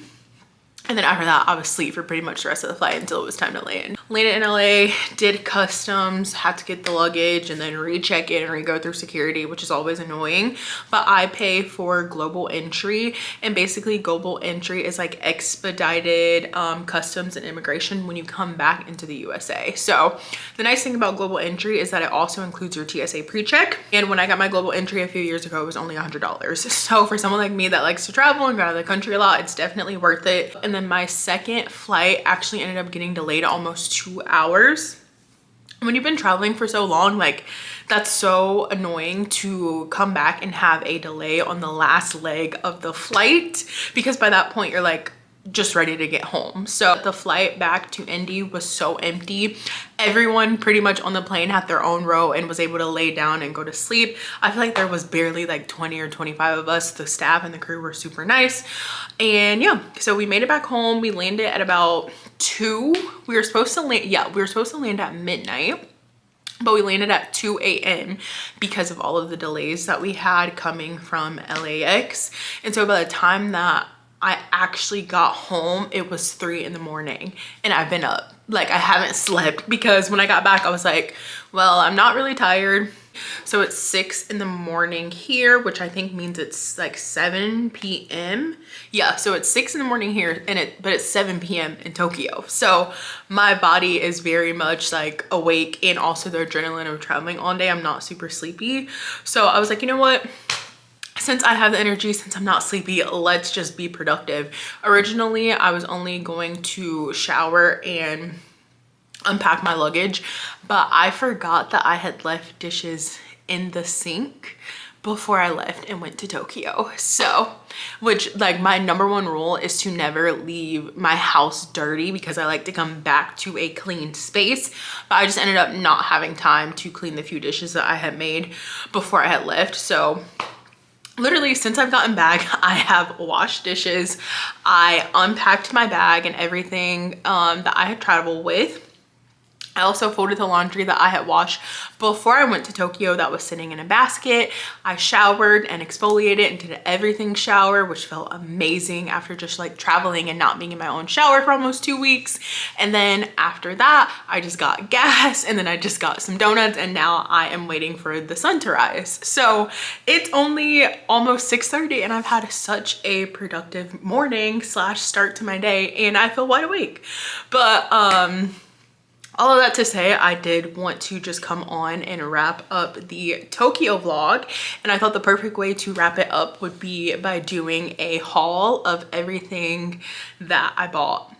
And then after that, I was asleep for pretty much the rest of the flight until it was time to land. Landed in LA, did customs, had to get the luggage and then recheck in and re-go through security, which is always annoying. But I pay for global entry, and basically global entry is like expedited customs and immigration when you come back into the USA. So the nice thing about global entry is that it also includes your TSA pre-check. And when I got my global entry a few years ago, it was only $100. So for someone like me that likes to travel and go out of the country a lot, it's definitely worth it. And then my second flight actually ended up getting delayed almost 2 hours. When you've been traveling for so long, like that's so annoying to come back and have a delay on the last leg of the flight, because by that point you're like just ready to get home. So the flight back to Indy was so empty. Everyone pretty much on the plane had their own row and was able to lay down and go to sleep. I feel like there was barely like 20 or 25 of us. The staff and the crew were super nice. And yeah, so we made it back home. We landed at about 2. We were supposed to land, yeah, we were supposed to land at midnight, but we landed at 2 a.m. because of all of the delays that we had coming from LAX. And so by the time that I actually got home, it was 3 in the morning and I've been up. Like I haven't slept, because when I got back, I was like, well, I'm not really tired. So it's 6 in the morning here, which I think means it's like 7 p.m. Yeah, so it's 6 in the morning here, but it's 7 p.m. in Tokyo. So my body is very much like awake, and also the adrenaline of traveling all day. I'm not super sleepy. So I was like, you know what? Since I have the energy, since I'm not sleepy, let's just be productive. Originally, I was only going to shower and unpack my luggage, but I forgot that I had left dishes in the sink before I left and went to Tokyo. So, which like my #1 rule is to never leave my house dirty, because I like to come back to a clean space. But I just ended up not having time to clean the few dishes that I had made before I had left. So literally since I've gotten back, I have washed dishes. I unpacked my bag and everything that I had traveled with. I also folded the laundry that I had washed before I went to Tokyo that was sitting in a basket. I showered and exfoliated and did an everything shower, which felt amazing after just like traveling and not being in my own shower for almost 2 weeks. And then after that, I just got gas, and then I just got some donuts, and now I am waiting for the sun to rise. So it's only almost 6:30 and I've had such a productive morning / start to my day, and I feel wide awake. But all of that to say, I did want to just come on and wrap up the Tokyo vlog, and I thought the perfect way to wrap it up would be by doing a haul of everything that I bought.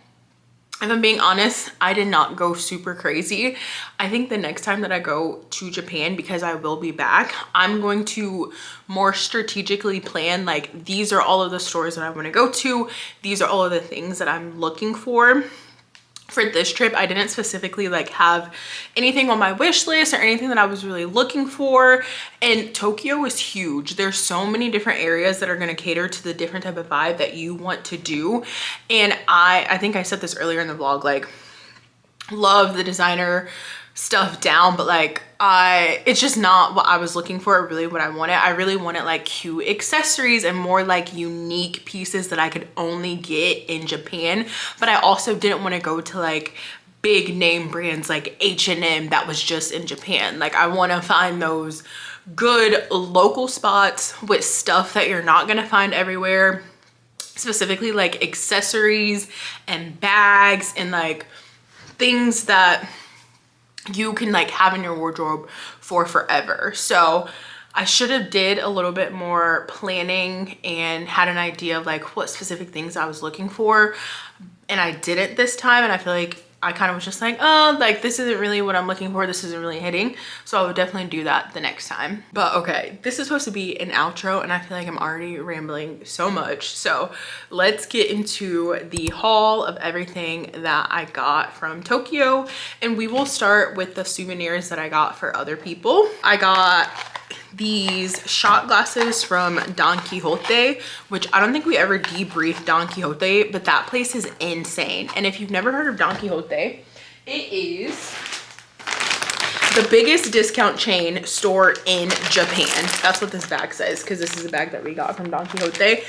If I'm being honest, I did not go super crazy. I think the next time that I go to Japan, because I will be back, I'm going to more strategically plan, like these are all of the stores that I want to go to. These are all of the things that I'm looking for this trip. I didn't specifically like have anything on my wish list or anything that I was really looking for. And Tokyo is huge. There's so many different areas that are going to cater to the different type of vibe that you want to do. And I think I said this earlier in the vlog, like love the designer stuff down, but like it's just not what I was looking for, or really what I wanted. I really wanted like cute accessories and more like unique pieces that I could only get in Japan. But I also didn't want to go to like big name brands like H&M that was just in Japan. Like I want to find those good local spots with stuff that you're not going to find everywhere, specifically like accessories and bags and like things that you can like have in your wardrobe for forever. So I should have did a little bit more planning and had an idea of like what specific things I was looking for, and I didn't this time. And I feel like I kind of was just like, oh, like this isn't really what I'm looking for. This isn't really hitting. So I would definitely do that the next time. But okay, this is supposed to be an outro and I feel like I'm already rambling so much. So let's get into the haul of everything that I got from Tokyo. And we will start with the souvenirs that I got for other people. I got these shot glasses from Don Quixote, which I don't think we ever debriefed Don Quixote, but that place is insane. And if you've never heard of Don Quixote, it is the the biggest discount chain store in Japan. That's what this bag says, because this is a bag that we got from Don Quixote.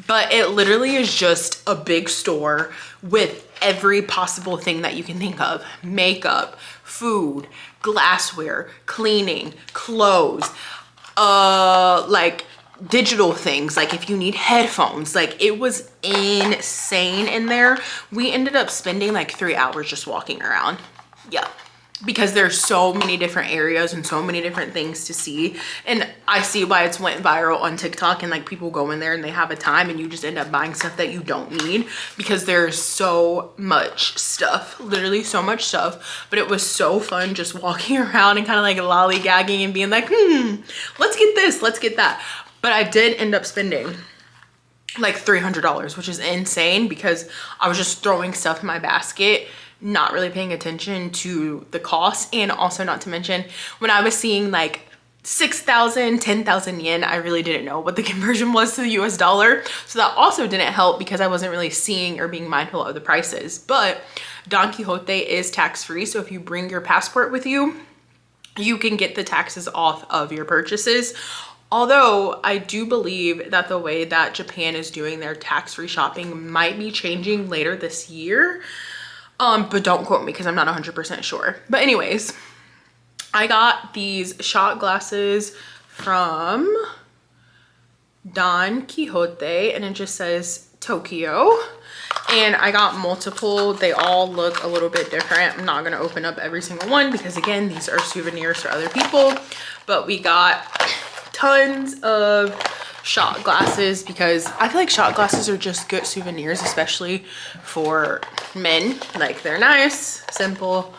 But it literally is just a big store with every possible thing that you can think of. Makeup, food, glassware, cleaning, clothes, like digital things, like if you need headphones. Like, it was insane in there. We ended up spending like 3 hours just walking around. Yeah, because there's so many different areas and so many different things to see. And I see why it's went viral on TikTok, and like people go in there and they have a time and you just end up buying stuff that you don't need, because there's so much stuff, literally so much stuff. But it was so fun just walking around and kind of like lollygagging and being like, let's get this, let's get that. But I did end up spending like $300, which is insane, because I was just throwing stuff in my basket, not really paying attention to the cost. And also, not to mention, when I was seeing like 6,000, 10,000 yen, I really didn't know what the conversion was to the US dollar. So that also didn't help, because I wasn't really seeing or being mindful of the prices. But Don Quixote is tax-free. So if you bring your passport with you, you can get the taxes off of your purchases. Although I do believe that the way that Japan is doing their tax-free shopping might be changing later this year. But don't quote me, because I'm not 100% sure. But anyways, I got these shot glasses from Don Quixote, and it just says Tokyo. And I got multiple. They all look a little bit different. I'm not gonna open up every single one, because again, these are souvenirs for other people. But we got tons of shot glasses, because I feel like shot glasses are just good souvenirs, especially for men. Like, they're nice, simple,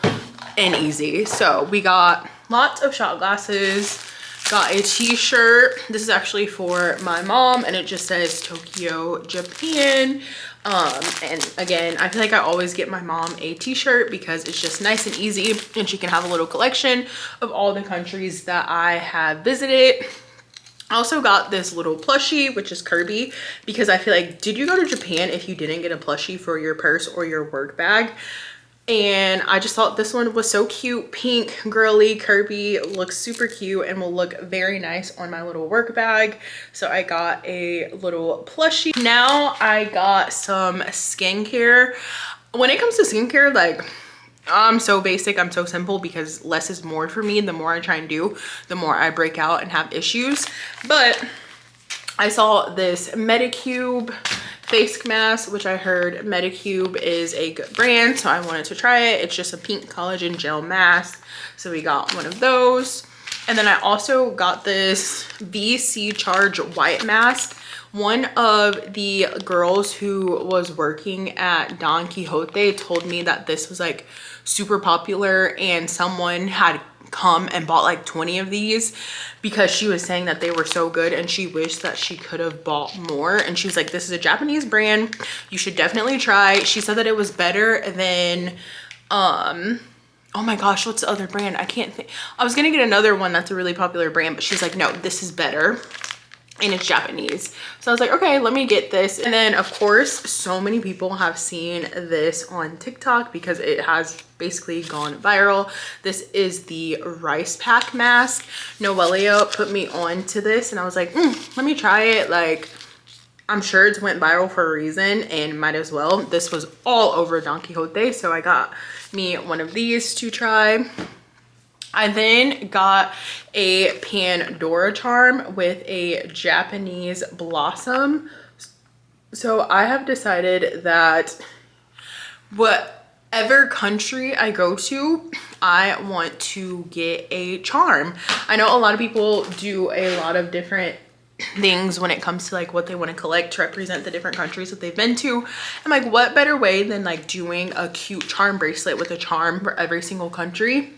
and easy. So we got lots of shot glasses. Got a t-shirt. This is actually for my mom, and it just says Tokyo, Japan. And again, I feel like I always get my mom a t-shirt, because it's just nice and easy, and she can have a little collection of all the countries that I have visited. I also got this little plushie, which is Kirby, because I feel like, did you go to Japan if you didn't get a plushie for your purse or your work bag? And I just thought this one was so cute. Pink, girly, Kirby, looks super cute and will look very nice on my little work bag. So I got a little plushie. Now I got some skincare. When it comes to skincare, like, I'm so basic, I'm so simple, because less is more for me. The more I try and do, the more I break out and have issues. But I saw this Medicube face mask, which I heard Medicube is a good brand, so I wanted to try it. It's just a pink collagen gel mask, so we got one of those. And then I also got this VC Charge white mask. One of the girls who was working at Don Quixote told me that this was like super popular, and someone had come and bought like 20 of these, because she was saying that they were so good and she wished that she could have bought more. And she was like, this is a Japanese brand, you should definitely try. She said that it was better than oh my gosh, what's the other brand? I can't think. I was gonna get another one that's a really popular brand, but she's like, no, this is better, and it's Japanese. So I was like, okay, let me get this. And then of course, so many people have seen this on TikTok, because it has basically gone viral. This is the rice pack mask. Noelia put me on to this, and I was like, let me try it. Like, I'm sure it's went viral for a reason, and might as well. This was all over Don Quixote, so I got me one of these to try. I then got a Pandora charm with a Japanese blossom. So I have decided that whatever country I go to, I want to get a charm. I know a lot of people do a lot of different things when it comes to like what they want to collect to represent the different countries that they've been to. I'm like, what better way than like doing a cute charm bracelet with a charm for every single country?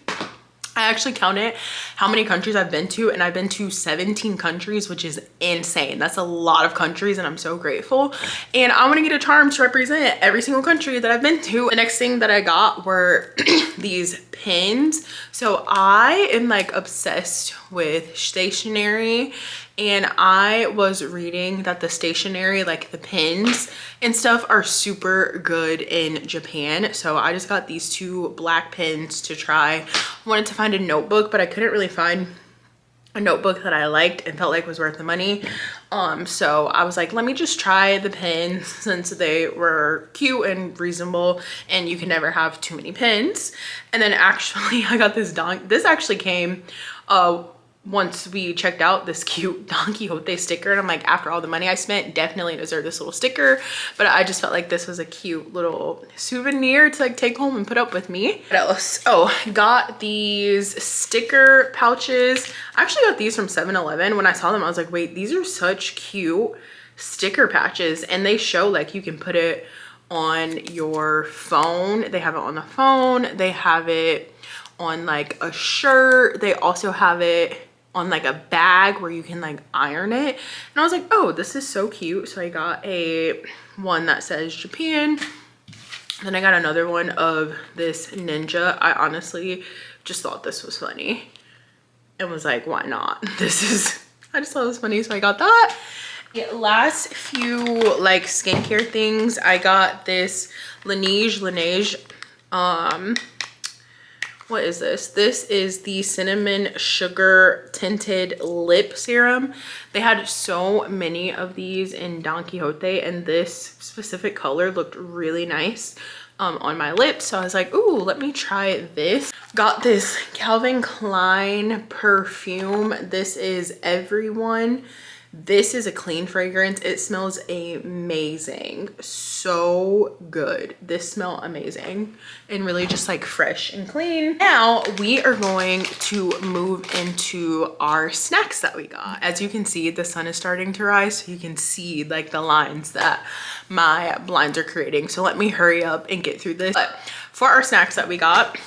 I actually counted how many countries I've been to, and I've been to 17 countries, which is insane. That's a lot of countries, and I'm so grateful. And I want to get a charm to represent every single country that I've been to. The next thing that I got were these pins. So I am like obsessed with stationery and I was reading that the stationery, like the pins and stuff, are super good in Japan. So I just got these 2 black pins to try. I wanted to find a notebook, but I couldn't really find a notebook that I liked and felt like was worth the money. So I was like, let me just try the pins since they were cute and reasonable, and you can never have too many pins. And then actually I got this this actually came once we checked out, this cute Don Quixote sticker, and I'm like, after all the money I spent, definitely deserve this little sticker. But I just felt like this was a cute little souvenir to like take home and put up with me. What else? Oh, got these sticker pouches. I actually got these from 7-Eleven. When I saw them, I was like, wait, these are such cute sticker patches, and they show like you can put it on your phone. They have it on the phone, they have it on like a shirt, they also have it on like a bag where you can like iron it. And I was like, oh, this is so cute. So I got a one that says Japan. Then I got another one of this ninja. I honestly just thought this was funny and was like, why not? I just thought it was funny, so I got that. Yeah, last few like skincare things, I got this Laneige what is this? This is the cinnamon sugar tinted lip serum. They had so many of these in Don Quixote, and this specific color looked really nice on my lips. So I was like, ooh, let me try this. Got this Calvin Klein perfume. This is Everyone. This is a clean fragrance. It smells amazing. So good. This smells amazing and really just like fresh and clean. Now we are going to move into our snacks that we got. As you can see, the sun is starting to rise, so you can see like the lines that my blinds are creating. So let me hurry up and get through this. But for our snacks that we got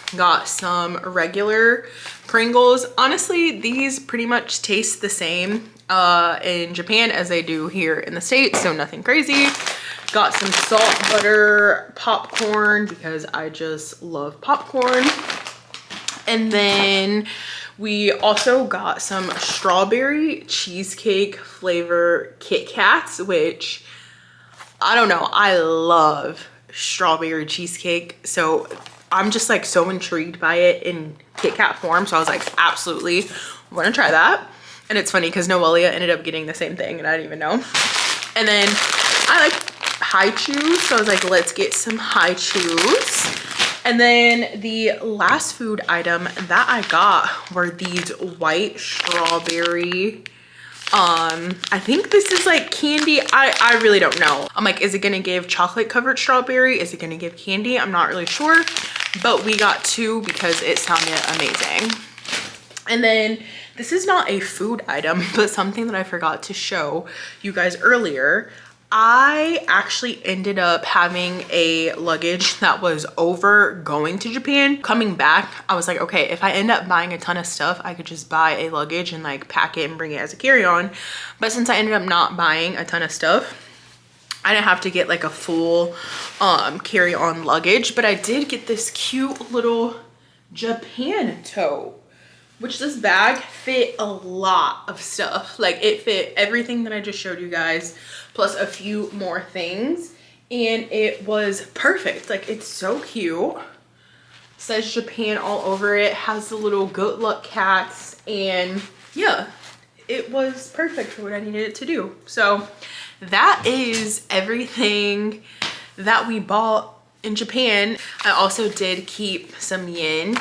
some regular Pringles. Honestly, these pretty much taste the same in Japan as they do here in the States, so nothing crazy. Got some salt butter popcorn because I just love popcorn. And then we also got some strawberry cheesecake flavor Kit Kats, which I don't know, I love strawberry cheesecake, so I'm just like so intrigued by it in Kit Kat form. So I was like, absolutely want to try that. And it's funny because Noelia ended up getting the same thing and I didn't even know. And then I like high chews, so I was like, let's get some high chews. And then the last food item that I got were these white strawberry, I think this is like candy. I really don't know. I'm like, is it gonna give chocolate covered strawberry? Is it gonna give candy? I'm not really sure, but we got 2 because it sounded amazing. And then this is not a food item, but something that I forgot to show you guys earlier. I actually ended up having a luggage that was over going to Japan. Coming back, I was like, okay, if I end up buying a ton of stuff, I could just buy a luggage and like pack it and bring it as a carry-on. But since I ended up not buying a ton of stuff, I didn't have to get like a full carry-on luggage, but I did get this cute little Japan tote, which this bag fit a lot of stuff. Like it fit everything that I just showed you guys, plus a few more things, and it was perfect. Like, it's so cute. It says Japan all over it, has the little good luck cats, and yeah, it was perfect for what I needed it to do. So that is everything that we bought in Japan. I also did keep some yen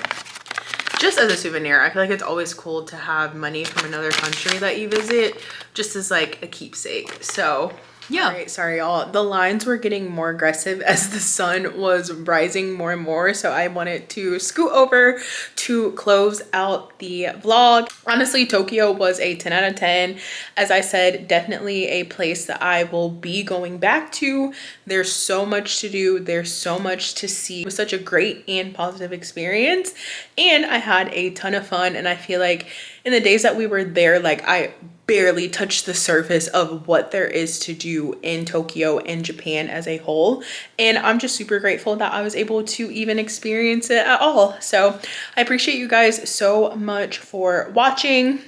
just as a souvenir. I feel like it's always cool to have money from another country that you visit just as like a keepsake. So yeah. All right, sorry y'all, the lines were getting more aggressive as the sun was rising more and more, so I wanted to scoot over to close out the vlog. Honestly, Tokyo was a 10 out of 10. As I said, definitely a place that I will be going back to. There's so much to do, there's so much to see. It was such a great and positive experience, and I had a ton of fun. And I feel like in the days that we were there, like I barely touched the surface of what there is to do in Tokyo and Japan as a whole, and I'm just super grateful that I was able to even experience it at all. So I appreciate you guys so much for watching.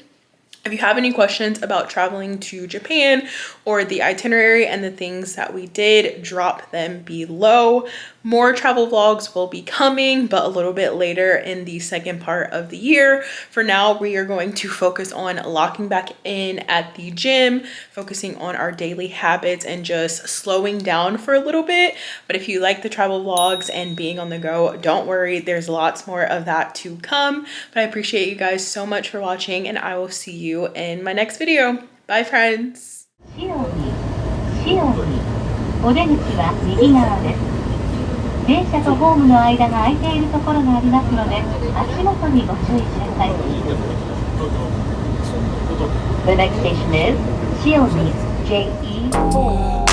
If you have any questions about traveling to Japan or the itinerary and the things that we did, drop them below. More travel vlogs will be coming, but a little bit later in the second part of the year. For now, we are going to focus on locking back in at the gym, focusing on our daily habits and just slowing down for a little bit. But if you like the travel vlogs and being on the go, don't worry, there's lots more of that to come. But I appreciate you guys so much for watching, and I will see you in my next video. Bye, friends. お出口は右側です。電車とホームの間が空いているところがありますので、足元にご注意ください。The next station is Shiori JE4.